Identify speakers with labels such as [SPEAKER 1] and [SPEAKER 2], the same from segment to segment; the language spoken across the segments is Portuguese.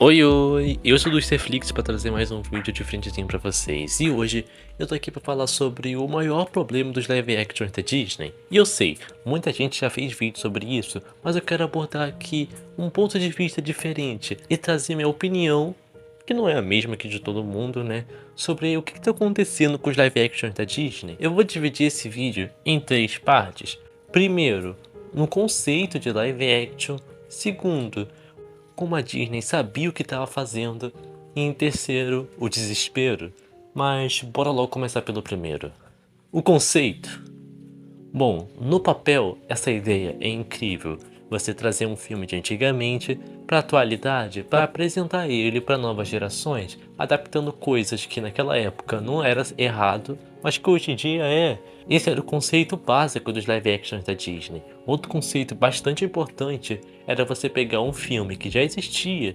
[SPEAKER 1] Oi, oi! Eu sou do Starflix para trazer mais um vídeo diferentezinho pra vocês. E hoje eu tô aqui para falar sobre o maior problema dos live actions da Disney. E eu sei, muita gente já fez vídeo sobre isso, mas eu quero abordar aqui um ponto de vista diferente e trazer minha opinião, que não é a mesma que de todo mundo, né? Sobre o que tá acontecendo com os live actions da Disney. Eu vou dividir esse vídeo em 3 partes. Primeiro, no conceito de live action. Segundo, como a Disney sabia o que estava fazendo, e em terceiro, o desespero. Mas bora logo começar pelo primeiro. O conceito. Bom, no papel, essa ideia é incrível. Você trazer um filme de antigamente para a atualidade para apresentar ele para novas gerações, adaptando coisas que naquela época não era errado, mas que hoje em dia é. Esse era o conceito básico dos live actions da Disney. Outro conceito bastante importante era você pegar um filme que já existia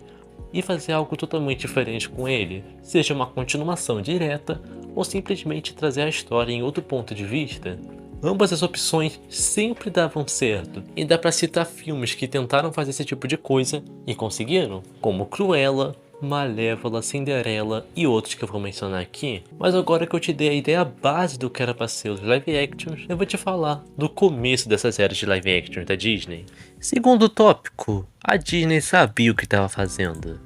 [SPEAKER 1] e fazer algo totalmente diferente com ele, seja uma continuação direta ou simplesmente trazer a história em outro ponto de vista. Ambas as opções sempre davam certo, e dá pra citar filmes que tentaram fazer esse tipo de coisa e conseguiram, como Cruella, Malévola, Cinderela e outros que eu vou mencionar aqui. Mas agora que eu te dei a ideia base do que era pra ser os live actions, eu vou te falar do começo dessas eras de live actions da Disney. Segundo tópico, a Disney sabia o que estava fazendo.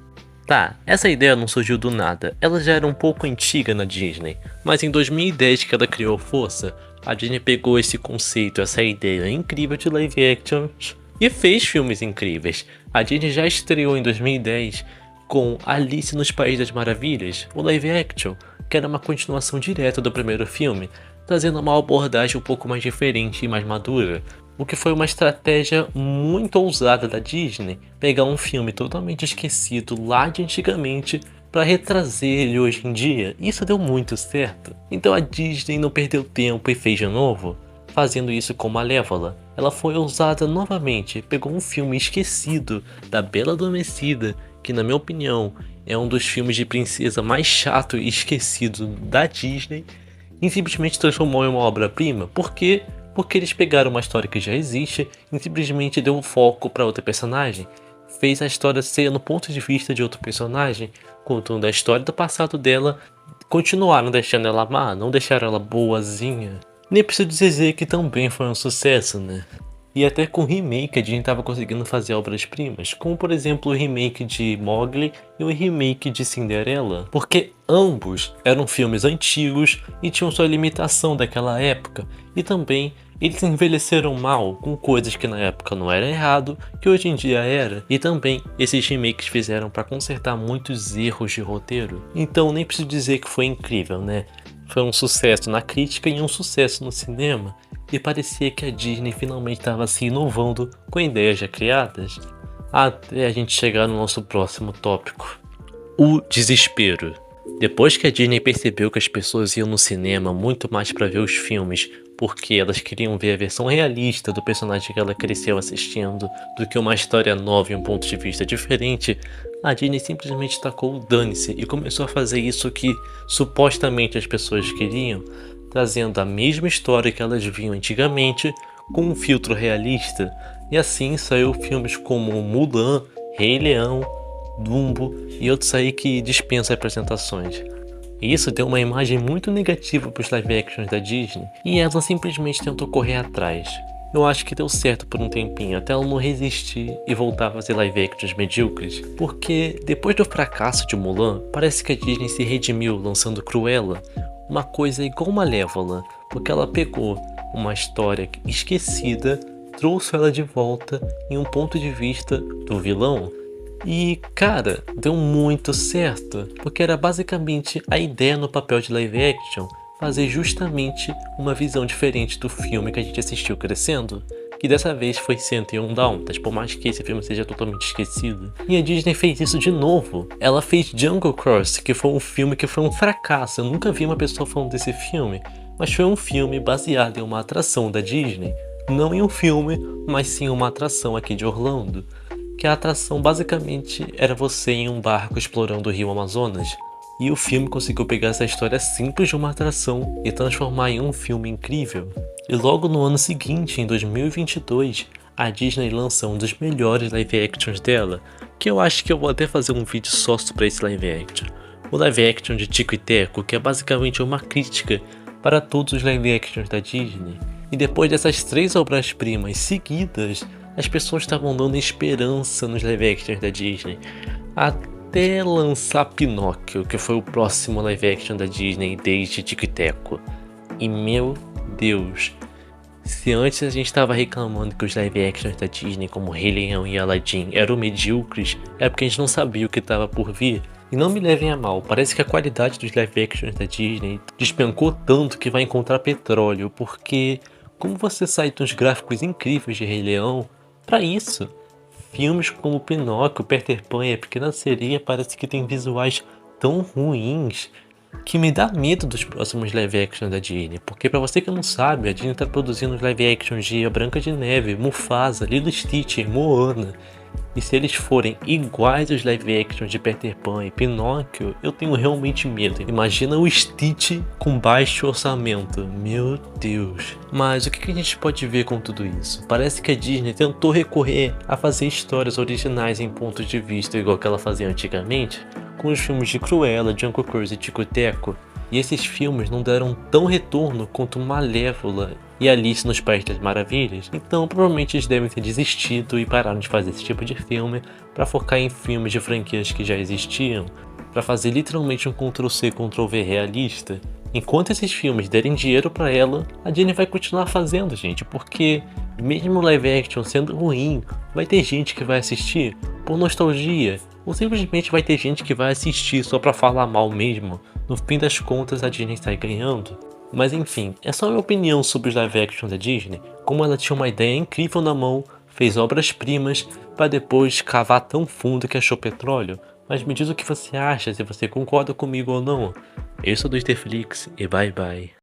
[SPEAKER 1] Tá, essa ideia não surgiu do nada, ela já era um pouco antiga na Disney, mas em 2010 que ela criou força, a Disney pegou esse conceito, essa ideia incrível de live actions e fez filmes incríveis. A Disney já estreou em 2010 com Alice nos Países das Maravilhas, o live action, que era uma continuação direta do primeiro filme, trazendo uma abordagem um pouco mais diferente e mais madura. O que foi uma estratégia muito ousada da Disney, pegar um filme totalmente esquecido lá de antigamente para retrazer ele hoje em dia. Isso deu muito certo. Então a Disney não perdeu tempo e fez de novo, fazendo isso com Malévola. Ela foi ousada novamente, pegou um filme esquecido da Bela Adormecida, que na minha opinião é um dos filmes de princesa mais chato e esquecido da Disney, e simplesmente transformou em uma obra-prima. Por quê? Porque eles pegaram uma história que já existe e simplesmente deu foco para outro personagem. Fez a história ser no ponto de vista de outro personagem, contando a história do passado dela. Continuaram deixando ela má, não deixaram ela boazinha. Nem preciso dizer que também foi um sucesso, né? E até com remake a Disney estava conseguindo fazer obras-primas, como por exemplo o remake de Mowgli e o remake de Cinderela, porque ambos eram filmes antigos e tinham sua limitação daquela época, e também eles envelheceram mal com coisas que na época não era errado, que hoje em dia era, e também esses remakes fizeram para consertar muitos erros de roteiro. Então nem preciso dizer que foi incrível, né? Foi um sucesso na crítica e um sucesso no cinema, e parecia que a Disney finalmente estava se inovando com ideias já criadas, até a gente chegar no nosso próximo tópico: o desespero. Depois que a Disney percebeu que as pessoas iam no cinema muito mais para ver os filmes porque elas queriam ver a versão realista do personagem que ela cresceu assistindo do que uma história nova e um ponto de vista diferente, a Disney simplesmente tacou o dane-se e começou a fazer isso que supostamente as pessoas queriam, trazendo a mesma história que elas viam antigamente com um filtro realista. E assim saiu filmes como Mulan, Rei Leão, Dumbo e outros aí que dispensam apresentações. E isso deu uma imagem muito negativa para os live actions da Disney, e ela simplesmente tentou correr atrás. Eu acho que deu certo por um tempinho, até ela não resistir e voltar a fazer live actions medíocres, porque depois do fracasso de Mulan, parece que a Disney se redimiu lançando Cruella, uma coisa igual Malévola, porque ela pegou uma história esquecida, trouxe ela de volta em um ponto de vista do vilão. E cara, deu muito certo, porque era basicamente a ideia no papel de live action, fazer justamente uma visão diferente do filme que a gente assistiu crescendo, que dessa vez foi 101 Dálmatas, por mais que esse filme seja totalmente esquecido. E a Disney fez isso de novo. Ela fez Jungle Cruise, que foi um filme que foi um fracasso. Eu nunca vi uma pessoa falando desse filme, mas foi um filme baseado em uma atração da Disney. Não em um filme, mas sim uma atração aqui de Orlando. Que a atração basicamente era você em um barco explorando o rio Amazonas. E o filme conseguiu pegar essa história simples de uma atração e transformar em um filme incrível. E logo no ano seguinte, em 2022, a Disney lança um dos melhores live actions dela, que eu acho que eu vou até fazer um vídeo só sobre esse live action. O live action de Tico e Teco, que é basicamente uma crítica para todos os live actions da Disney. E depois dessas 3 obras-primas seguidas, as pessoas estavam dando esperança nos live actions da Disney. Até lançar Pinóquio, que foi o próximo live action da Disney desde Tico e Teco. E meu Deus, se antes a gente estava reclamando que os live actions da Disney como Rei Leão e Aladdin eram medíocres, é porque a gente não sabia o que estava por vir. E não me levem a mal, parece que a qualidade dos live actions da Disney despencou tanto que vai encontrar petróleo, porque como você sai de uns gráficos incríveis de Rei Leão para isso? Filmes como Pinóquio, Peter Pan e a Pequena Sereia parece que tem visuais tão ruins que me dá medo dos próximos live action da Disney, porque pra você que não sabe, a Disney tá produzindo os live actions de A Branca de Neve, Mufasa, Lilo e Stitch, Moana. E se eles forem iguais aos live actions de Peter Pan e Pinóquio, eu tenho realmente medo. Imagina o Stitch com baixo orçamento, meu Deus. Mas o que a gente pode ver com tudo isso? Parece que a Disney tentou recorrer a fazer histórias originais em pontos de vista igual que ela fazia antigamente, com os filmes de Cruella, Jungle Cruise e Tico e Teco. E esses filmes não deram tão retorno quanto Malévola e Alice nos Países das Maravilhas, então provavelmente eles devem ter desistido e pararam de fazer esse tipo de filme para focar em filmes de franquias que já existiam, para fazer literalmente um Ctrl+C, Ctrl+V realista. Enquanto esses filmes derem dinheiro para ela, a Disney vai continuar fazendo, gente, porque mesmo live action sendo ruim, vai ter gente que vai assistir por nostalgia, ou simplesmente vai ter gente que vai assistir só pra falar mal mesmo. No fim das contas a Disney sai ganhando. Mas enfim, é só a minha opinião sobre os live action da Disney, como ela tinha uma ideia incrível na mão, fez obras-primas, para depois cavar tão fundo que achou petróleo. Mas me diz o que você acha, se você concorda comigo ou não. Eu sou do Flix e bye bye.